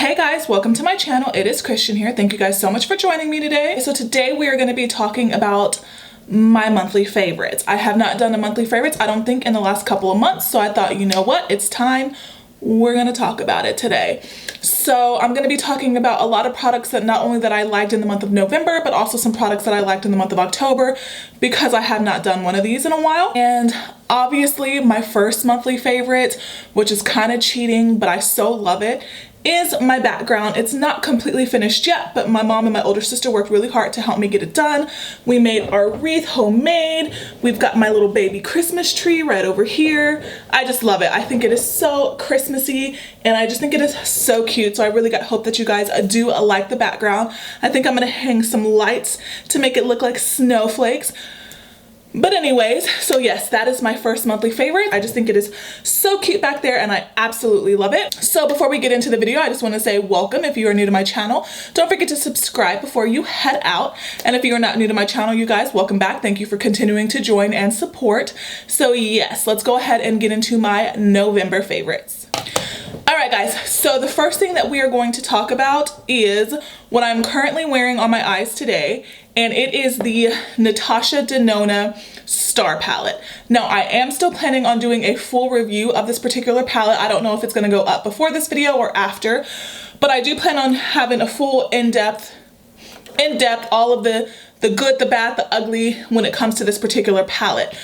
Hey guys, welcome to my channel. It is Christian here. Thank you guys so much for joining me today. So today we are going to be talking about my monthly favorites. I have not done a monthly favorites, I don't think, in the last couple of months. So I thought, you know what, it's time. We're going to talk about it today. So I'm going to be talking about a lot of products that not only that I liked in the month of November, but also some products that I liked in the month of October, because I have not done one of these in a while. And obviously my first monthly favorite, which is kind of cheating, but I so love it, is my background. It's not completely finished yet, but my mom and my older sister worked really hard to help me get it done. We made our wreath homemade. We've got my little baby Christmas tree right over here. I just love it. I think it is so Christmassy and I just think it is so cute. So I really hope that you guys do like the background. I think I'm gonna hang some lights to make it look like snowflakes. But anyways, so yes, that is my first monthly favorite. I just think it is so cute back there and I absolutely love it. So before we get into the video, I just want to say welcome if you are new to my channel. Don't forget to subscribe before you head out. And if you are not new to my channel, you guys, welcome back. Thank you for continuing to join and support. So yes, let's go ahead and get into my November favorites. All right guys, so the first thing that we are going to talk about is what I'm currently wearing on my eyes today, and it is the Natasha Denona Star Palette. Now I am still planning on doing a full review of this particular palette. I don't know if it's gonna go up before this video or after, but I do plan on having a full in-depth, all of the good, the bad, the ugly when it comes to this particular palette.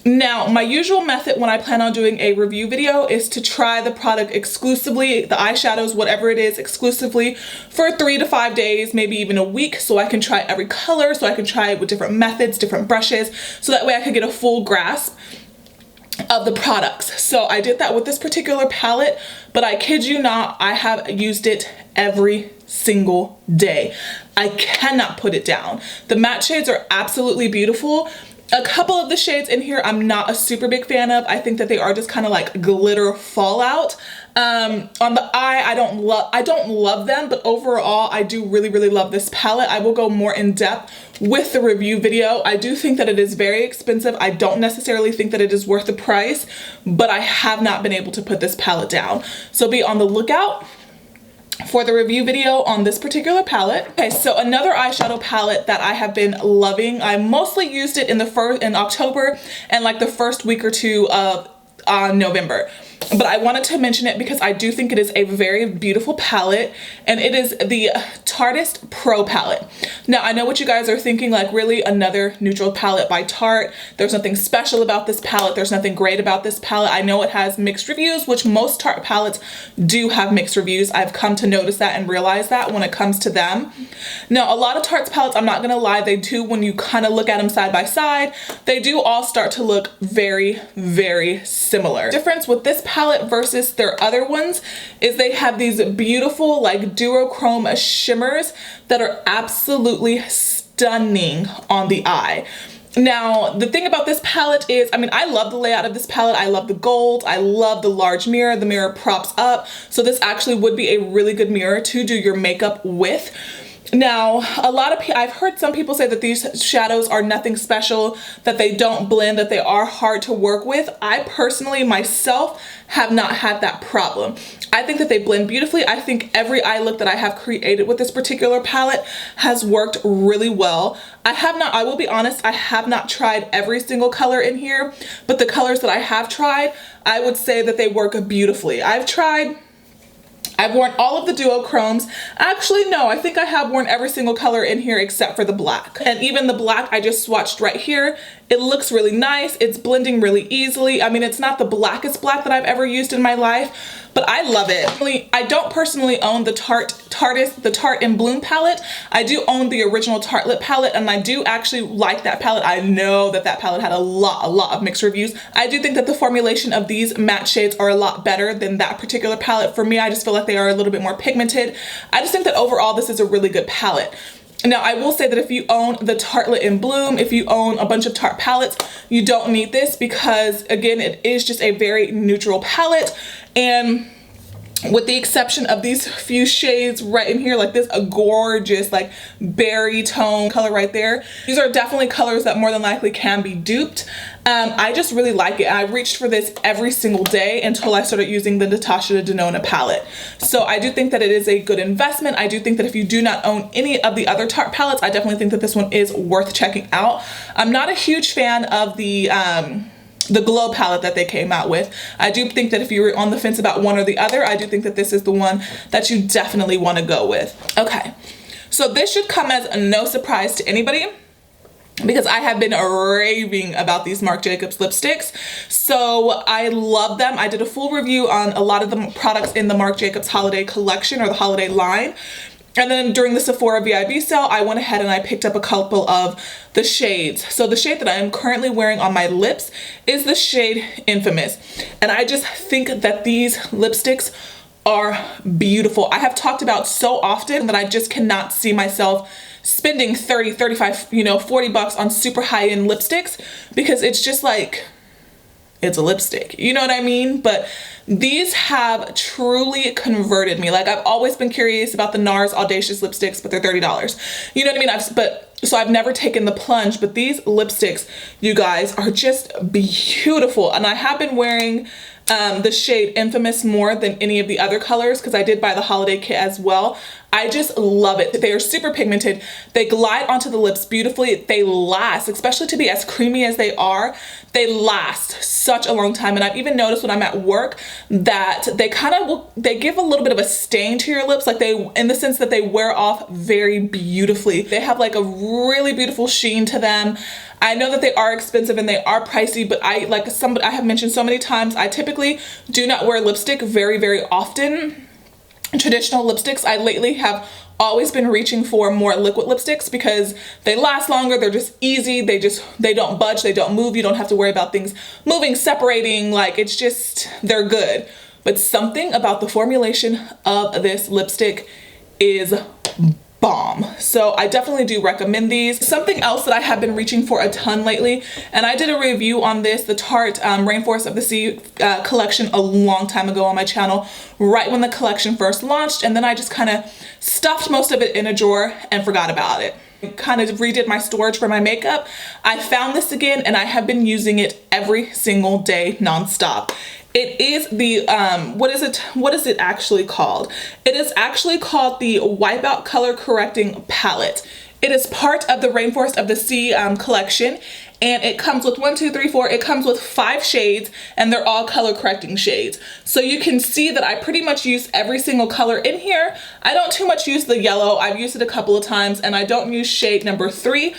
Now, my usual method when I plan on doing a review video is to try the product exclusively, the eyeshadows, whatever it is, exclusively for 3 to 5 days, maybe even a week, so I can try every color, so I can try it with different methods, different brushes, so that way I could get a full grasp of the products. So I did that with this particular palette, but I kid you not, I have used it every single day. I cannot put it down. The matte shades are absolutely beautiful. A couple of the shades in here I'm not a super big fan of. I think that they are just kind of like glitter fallout. On the eye, I don't love them, but overall I do really love this palette. I will go more in depth with the review video. I do think that it is very expensive. I don't necessarily think that it is worth the price, but I have not been able to put this palette down. So be on the lookout for the review video on this particular palette. Okay, so another eyeshadow palette that I have been loving. I mostly used it in October and like the first week or two of November. But I wanted to mention it because I do think it is a very beautiful palette, and it is the Tartist Pro palette. Now I know what you guys are thinking, like, really, another neutral palette by Tarte? There's nothing special about this palette. There's nothing great about this palette. I know it has mixed reviews, which most Tarte palettes do have mixed reviews. I've come to notice that and realize that when it comes to them. Now a lot of Tarte's palettes, I'm not gonna lie, they do, when you kind of look at them side by side, they do all start to look very similar. The difference with this palette versus their other ones is they have these beautiful like duochrome shimmers that are absolutely stunning on the eye. Now the thing about this palette is, I mean, I love the layout of this palette. I love the gold. I love the large mirror. The mirror props up, so this actually would be a really good mirror to do your makeup with. Now, I've heard some people say that these shadows are nothing special, that they don't blend, that they are hard to work with. I personally, myself, have not had that problem. I think that they blend beautifully. I think every eye look that I have created with this particular palette has worked really well. I will be honest, I have not tried every single color in here, but the colors that I have tried, I would say that they work beautifully. I've worn all of the duochromes. Actually, no, I think I have worn every single color in here except for the black. And even the black I just swatched right here. It looks really nice. It's blending really easily. I mean, it's not the blackest black that I've ever used in my life, but I love it. I don't personally own the Tarte in Bloom palette. I do own the original Tartelette palette, and I do actually like that palette. I know that that palette had a lot of mixed reviews. I do think that the formulation of these matte shades are a lot better than that particular palette. For me, I just feel like they are a little bit more pigmented. I just think that overall this is a really good palette. Now I will say that if you own the Tartelette in Bloom, if you own a bunch of Tarte palettes, you don't need this because, again, it is just a very neutral palette. And with the exception of these few shades right in here, like this a gorgeous like berry tone color right there. These are definitely colors that more than likely can be duped. I just really like it. I reached for this every single day until I started using the Natasha Denona palette. So I do think that it is a good investment. I do think that if you do not own any of the other Tarte palettes, I definitely think that this one is worth checking out. I'm not a huge fan of the Glow palette that they came out with. I do think that if you were on the fence about one or the other, I do think that this is the one that you definitely want to go with. Okay, so this should come as no surprise to anybody, because I have been raving about these Marc Jacobs lipsticks. So I love them. I did a full review on a lot of the products in the Marc Jacobs holiday collection or the holiday line. And then during the Sephora VIB sale, I went ahead and I picked up a couple of the shades. So the shade that I am currently wearing on my lips is the shade Infamous. And I just think that these lipsticks are beautiful. I have talked about so often that I just cannot see myself spending 30, 35, you know, 40 bucks on super high-end lipsticks, because it's just like, it's a lipstick, you know what I mean? But these have truly converted me. Like, I've always been curious about the NARS Audacious lipsticks, but they're $30. You know what I mean? So I've never taken the plunge, but these lipsticks, you guys, are just beautiful. And I have been wearing the shade Infamous more than any of the other colors, because I did buy the holiday kit as well. I just love it. They are super pigmented. They glide onto the lips beautifully. They last, especially to be as creamy as they are. They last such a long time. And I've even noticed when I'm at work that they give a little bit of a stain to your lips, like in the sense that they wear off very beautifully. They have like a really beautiful sheen to them. I know that they are expensive and they are pricey, but I have mentioned so many times, I typically do not wear lipstick very, very often. Traditional lipsticks, I lately have always been reaching for more liquid lipsticks because they last longer, they're just easy, they don't budge, they don't move, you don't have to worry about things moving, separating, like it's just, they're good. But something about the formulation of this lipstick is bomb. So I definitely do recommend these. Something else that I have been reaching for a ton lately, and I did a review on this, the Tarte Rainforest of the Sea collection a long time ago on my channel, right when the collection first launched, and then I just kind of stuffed most of it in a drawer and forgot about it. Kind of redid my storage for my makeup. I found this again and I have been using it every single day nonstop. It is the, what is it actually called? It is actually called the Wipeout Color Correcting Palette. It is part of the Rainforest of the Sea collection, and it comes with 1, 2, 3, 4, it comes with 5 shades, and they're all color correcting shades. So you can see that I pretty much use every single color in here. I don't too much use the yellow. I've used it a couple of times, and I don't use shade number 3.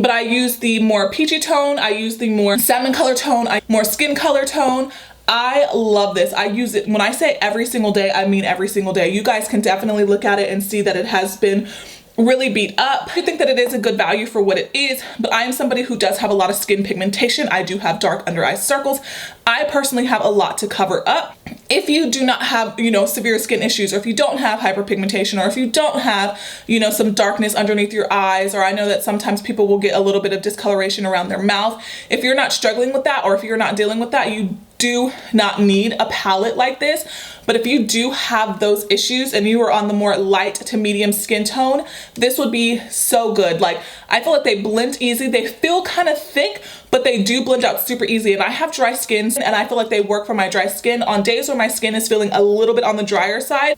But I use the more peachy tone, I use the more salmon color tone, more skin color tone. I love this. I use it, when I say every single day, I mean every single day. You guys can definitely look at it and see that it has been really beat up. I think that it is a good value for what it is, but I am somebody who does have a lot of skin pigmentation. I do have dark under eye circles. I personally have a lot to cover up. If you do not have, you know, severe skin issues, or if you don't have hyperpigmentation, or if you don't have, you know, some darkness underneath your eyes, or I know that sometimes people will get a little bit of discoloration around their mouth. If you're not struggling with that, or if you're not dealing with that, you do not need a palette like this. But if you do have those issues and you are on the more light to medium skin tone, this would be so good. Like, I feel like they blend easy. They feel kind of thick, but they do blend out super easy. And I have dry skin, and I feel like they work for my dry skin. On days where my skin is feeling a little bit on the drier side,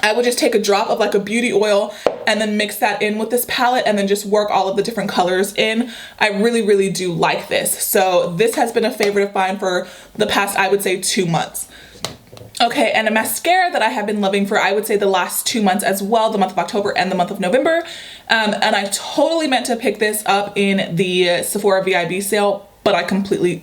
I would just take a drop of like a beauty oil and then mix that in with this palette and then just work all of the different colors in. I really, really do like this. So this has been a favorite of mine for the past, I would say, 2 months. Okay, and a mascara that I have been loving for, I would say, the last 2 months as well, the month of October and the month of November. And I totally meant to pick this up in the Sephora VIB sale, but I completely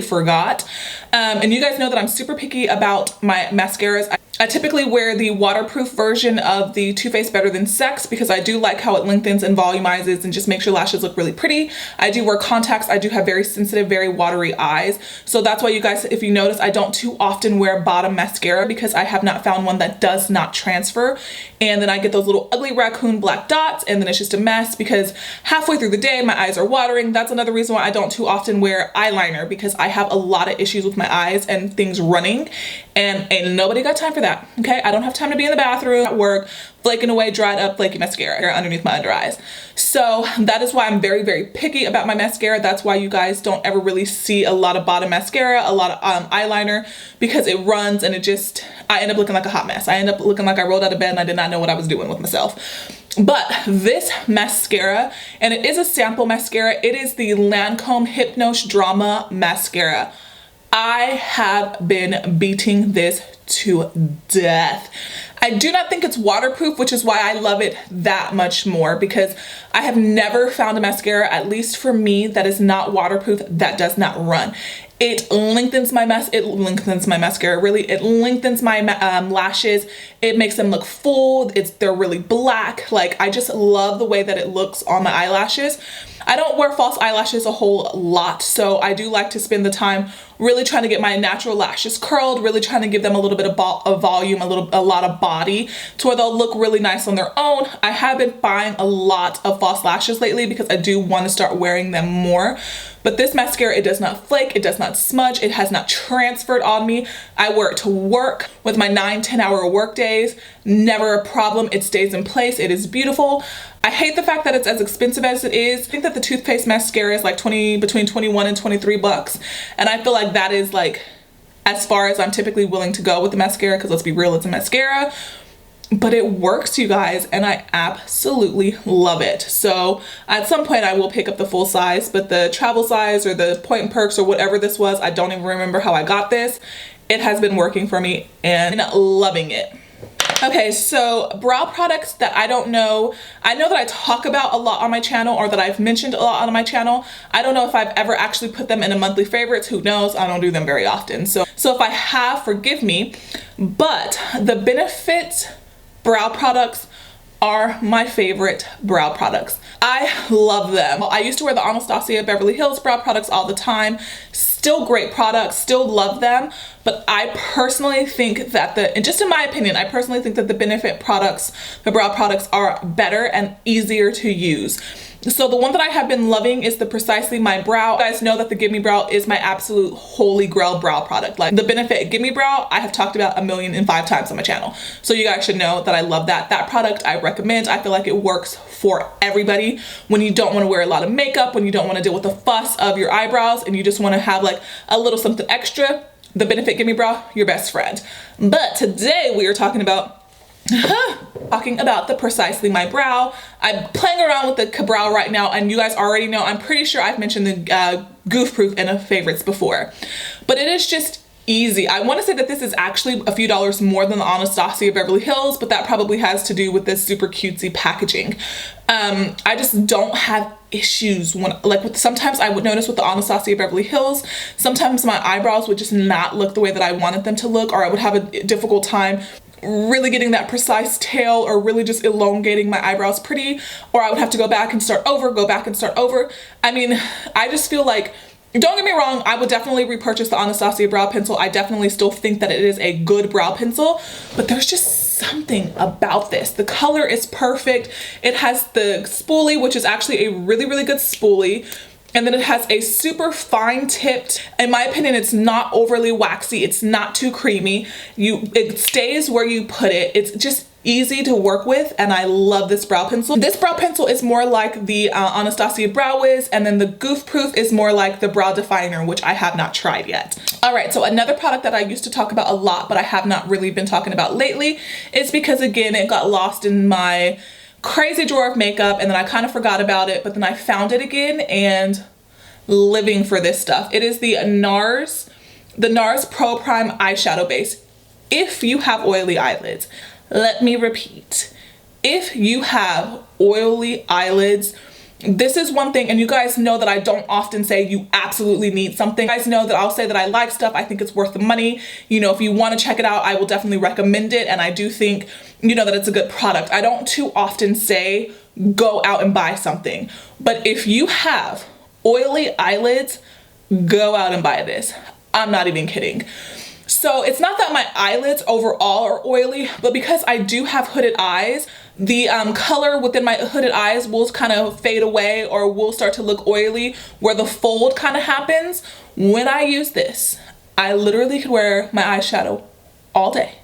forgot. And you guys know that I'm super picky about my mascaras. I typically wear the waterproof version of the Too Faced Better Than Sex because I do like how it lengthens and volumizes and just makes your lashes look really pretty. I do wear contacts. I do have very sensitive, very watery eyes. So that's why, you guys, if you notice, I don't too often wear bottom mascara because I have not found one that does not transfer. And then I get those little ugly raccoon black dots, and then it's just a mess because halfway through the day, my eyes are watering. That's another reason why I don't too often wear eyeliner, because I have a lot of issues with my eyes and things running, and ain't nobody got time for that. that, okay? I don't have time to be in the bathroom at work flaking away dried up flaky mascara underneath my under eyes. So that is why I'm very, very picky about my mascara. That's why you guys don't ever really see a lot of bottom mascara, a lot of eyeliner, because it runs and I end up looking like a hot mess. I end up looking like I rolled out of bed and I did not know what I was doing with myself. But this mascara, and it is a sample mascara, it is the Lancome Hypnose Drama Mascara. I have been beating this to death. I do not think it's waterproof, which is why I love it that much more, because I have never found a mascara, at least for me, that is not waterproof, that does not run. It lengthens my mascara, really. It lengthens my lashes. It makes them look full. They're really black. Like, I just love the way that it looks on my eyelashes. I don't wear false eyelashes a whole lot, so I do like to spend the time really trying to get my natural lashes curled, really trying to give them a little bit of volume, a lot of body, to where they'll look really nice on their own. I have been buying a lot of false lashes lately because I do want to start wearing them more. But this mascara, it does not flake, it does not smudge, it has not transferred on me. I wear it to work with my 9-10 hour work days. Never a problem. It stays in place. It is beautiful. I hate the fact that it's as expensive as it is. I think that the toothpaste mascara is like between 21 and 23 bucks. And I feel like that is like as far as I'm typically willing to go with the mascara, because let's be real, it's a mascara. But it works, you guys, and I absolutely love it. So at some point I will pick up the full size, but the travel size or the Point and Perks or whatever this was, I don't even remember how I got this. It has been working for me and loving it. Okay, so brow products that I don't know, I know that I talk about a lot on my channel, or that I've mentioned a lot on my channel. I don't know if I've ever actually put them in a monthly favorites. Who knows? I don't do them very often. So if I have, forgive me, but the Benefit brow products are my favorite brow products. I love them. I used to wear the Anastasia Beverly Hills brow products all the time. Still great products, still love them, but I personally think that and just in my opinion, I personally think that the Benefit products, the brow products, are better and easier to use. So the one that I have been loving is the Precisely My Brow. You guys know that the Give Me Brow is my absolute holy grail brow product. Like the Benefit Give Me Brow, I have talked about 1,000,005 times on my channel. So you guys should know that I love that. That product I recommend. I feel like it works for everybody. When you don't want to wear a lot of makeup, when you don't want to deal with the fuss of your eyebrows, and you just want to have like a little something extra, the Benefit Give Me Brow, your best friend. But today we are talking about the Precisely My Brow. I'm playing around with the brow right now, and you guys already know, I'm pretty sure I've mentioned the Goof Proof in a favorites before, but it is just easy. I want to say that this is actually a few dollars more than the Anastasia Beverly Hills, but that probably has to do with this super cutesy packaging. I just don't have issues when, sometimes I would notice with the Anastasia Beverly Hills, sometimes my eyebrows would just not look the way that I wanted them to look, or I would have a difficult time really getting that precise tail, or really just elongating my eyebrows pretty, or I would have to go back and start over, I mean, I just feel like, don't get me wrong, I would definitely repurchase the Anastasia brow pencil. I definitely still think that it is a good brow pencil, but there's just something about this. The color is perfect. It has the spoolie, which is actually a really, really good spoolie. And then it has a super fine tipped, in my opinion, it's not overly waxy. It's not too creamy. It stays where you put it. It's just easy to work with, and I love this brow pencil. This brow pencil is more like the Anastasia Brow Wiz, and then the Goof Proof is more like the Brow Definer, which I have not tried yet. All right, so another product that I used to talk about a lot, but I have not really been talking about lately, is because, again, it got lost in my crazy drawer of makeup, and then I kind of forgot about it, but then I found it again and living for this stuff. It is the NARS Pro Prime Eyeshadow Base. If you have oily eyelids, let me repeat, if you have oily eyelids, this is one thing, and you guys know that I don't often say you absolutely need something. You guys know that I'll say that I like stuff, I think it's worth the money. You know, if you want to check it out, I will definitely recommend it, and I do think, you know, that it's a good product. I don't too often say go out and buy something, but if you have oily eyelids, go out and buy this. I'm not even kidding. So it's not that my eyelids overall are oily, but because I do have hooded eyes, the color within my hooded eyes will kind of fade away, or will start to look oily where the fold kind of happens. When I use this, I literally could wear my eyeshadow all day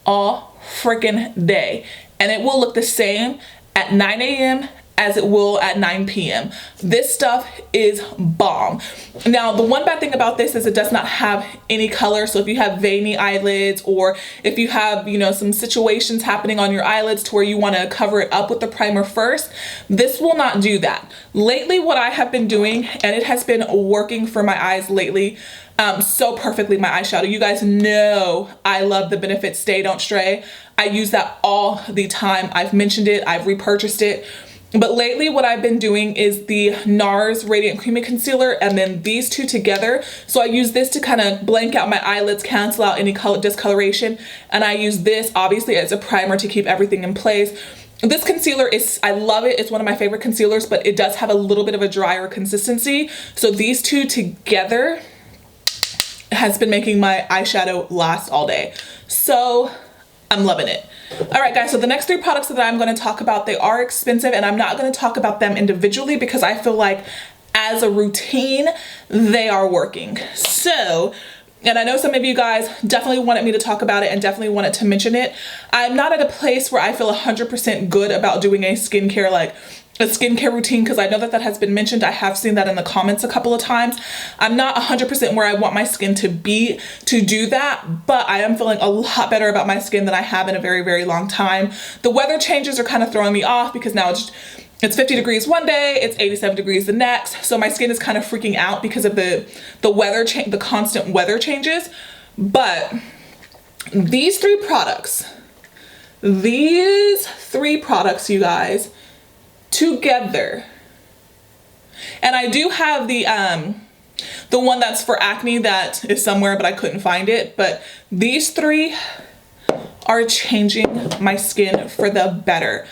all freaking day. And it will look the same at 9 a.m. as it will at 9 p.m. This stuff is bomb. Now, the one bad thing about this is it does not have any color. So if you have veiny eyelids, or if you have, you know, some situations happening on your eyelids to where you want to cover it up with the primer first, this will not do that. Lately, what I have been doing, and it has been working for my eyes lately, so perfectly, my eyeshadow. You guys know I love the Benefit Stay Don't Stray. I use that all the time. I've mentioned it, I've repurchased it. But lately what I've been doing is the NARS Radiant Creamy Concealer, and then these two together. So I use this to kind of blank out my eyelids, cancel out any color discoloration. And I use this obviously as a primer to keep everything in place. This concealer is, I love it. It's one of my favorite concealers, but it does have a little bit of a drier consistency. So these two together has been making my eyeshadow last all day. So I'm loving it. All right, guys, so the next three products that I'm going to talk about, they are expensive, and I'm not going to talk about them individually because I feel like as a routine, they are working. So, and I know some of you guys definitely wanted me to talk about it and definitely wanted to mention it. I'm not at a place where I feel 100% good about doing a skincare routine, because I know that that has been mentioned. I have seen that in the comments a couple of times. I'm not 100% where I want my skin to be to do that, but I am feeling a lot better about my skin than I have in a very, very long time. The weather changes are kind of throwing me off because now it's 50 degrees one day, it's 87 degrees the next. So my skin is kind of freaking out because of the constant weather changes. But these three products, you guys, together, and I do have the one that's for acne that is somewhere, but I couldn't find it. But these three are changing my skin for the better.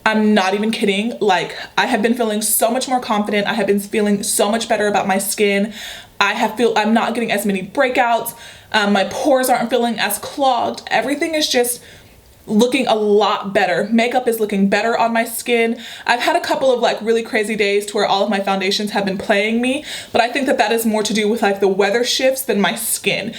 I'm not even kidding. Like, I have been feeling so much more confident. I have been feeling so much better about my skin. I'm not getting as many breakouts. My pores aren't feeling as clogged. Everything is just looking a lot better. Makeup is looking better on my skin. I've had a couple of like really crazy days to where all of my foundations have been playing me, but I think that that is more to do with like the weather shifts than my skin.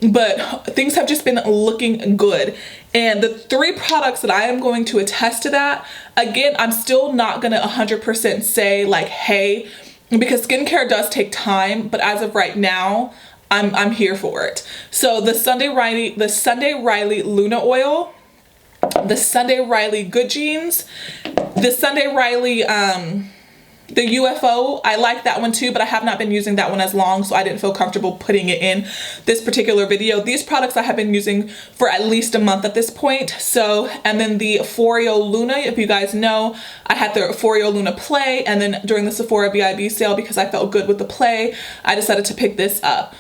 But things have just been looking good. And the three products that I am going to attest to that, again, I'm still not gonna 100% say like, hey, because skincare does take time, but as of right now, I'm here for it. So the Sunday Riley Luna Oil, the Sunday Riley Good Jeans, the Sunday Riley the UFO, I like that one too, but I have not been using that one as long, so I didn't feel comfortable putting it in this particular video. These products I have been using for at least a month at this point. So, and then the Foreo Luna, if you guys know, I had the Foreo Luna Play, and then during the Sephora VIB sale, because I felt good with the Play, I decided to pick this up.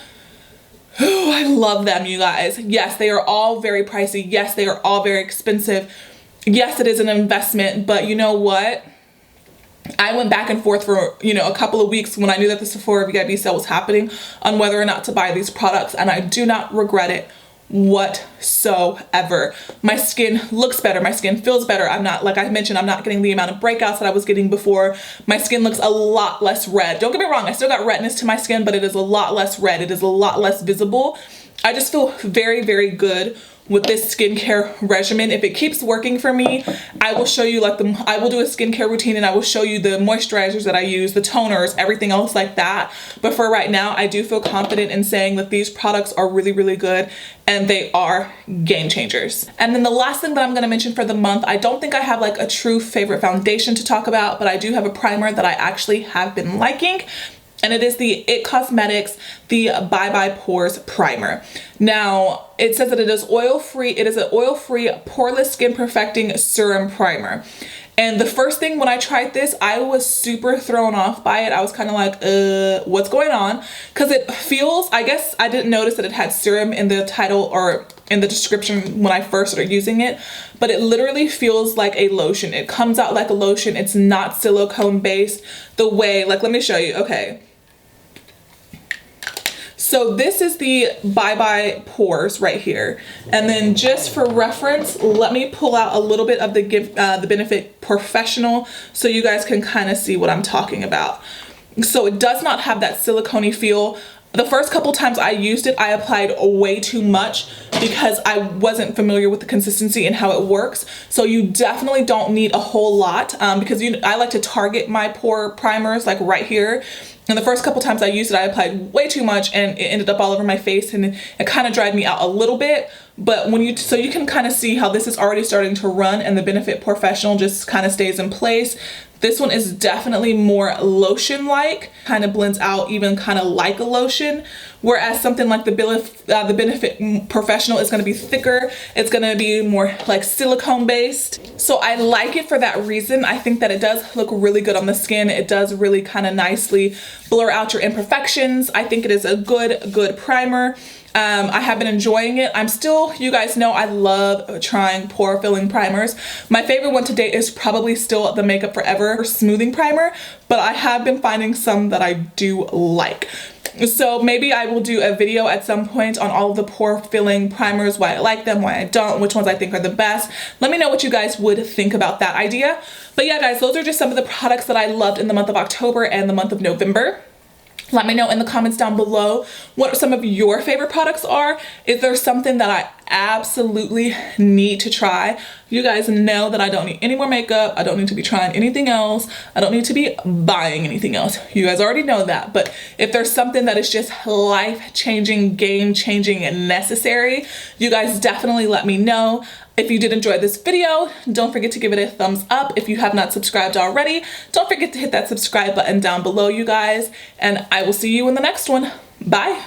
Oh, I love them, you guys. Yes, they are all very pricey. Yes, they are all very expensive. Yes, it is an investment, but you know what? I went back and forth for, you know, a couple of weeks when I knew that the Sephora VIB sale was happening on whether or not to buy these products, and I do not regret it whatsoever. My skin looks better. My skin feels better. I'm not, like I mentioned, I'm not getting the amount of breakouts that I was getting before. My skin looks a lot less red. Don't get me wrong, I still got redness to my skin, but it is a lot less red. It is a lot less visible. I just feel very, very good with this skincare regimen. If it keeps working for me, I will show you like I will do a skincare routine and I will show you the moisturizers that I use, the toners, everything else like that. But for right now, I do feel confident in saying that these products are really, really good and they are game changers. And then the last thing that I'm going to mention for the month, I don't think I have like a true favorite foundation to talk about, but I do have a primer that I actually have been liking. And it is the IT Cosmetics, the Bye Bye Pores Primer. Now, it says that it is oil-free. It is an oil-free, poreless skin perfecting serum primer. And the first thing when I tried this, I was super thrown off by it. I was kind of like, what's going on? Because it feels, I guess I didn't notice that it had serum in the title or in the description when I first started using it, but it literally feels like a lotion. It comes out like a lotion. It's not silicone based the way, like, let me show you. Okay. So this is the Bye Bye Pores right here. And then just for reference, let me pull out a little bit of the Benefit Professional so you guys can kind of see what I'm talking about. So it does not have that silicone-y feel. The first couple times I used it, I applied way too much because I wasn't familiar with the consistency and how it works. So you definitely don't need a whole lot because I like to target my pore primers like right here. And the first couple times I used it, I applied way too much and it ended up all over my face, and it kind of dried me out a little bit. But so you can kind of see how this is already starting to run and the Benefit Professional just kind of stays in place. This one is definitely more lotion-like, kind of blends out even kind of like a lotion, whereas something like the Benefit Professional is going to be thicker. It's going to be more like silicone based. So I like it for that reason. I think that it does look really good on the skin. It does really kind of nicely blur out your imperfections. I think it is a good primer. I have been enjoying it. You guys know I love trying pore filling primers. My favorite one to date is probably still the Makeup Forever smoothing primer, but I have been finding some that I do like. So maybe I will do a video at some point on all of the pore filling primers, why I like them, why I don't, which ones I think are the best. Let me know what you guys would think about that idea. But yeah, guys, those are just some of the products that I loved in the month of October and the month of November. Let me know in the comments down below what some of your favorite products are. Is there something that I absolutely need to try? You guys know that I don't need any more makeup. I don't need to be trying anything else. I don't need to be buying anything else. You guys already know that. But if there's something that is just life-changing, game-changing, and necessary, you guys definitely let me know. If you did enjoy this video, don't forget to give it a thumbs up. If you have not subscribed already, don't forget to hit that subscribe button down below, you guys. And I will see you in the next one. Bye.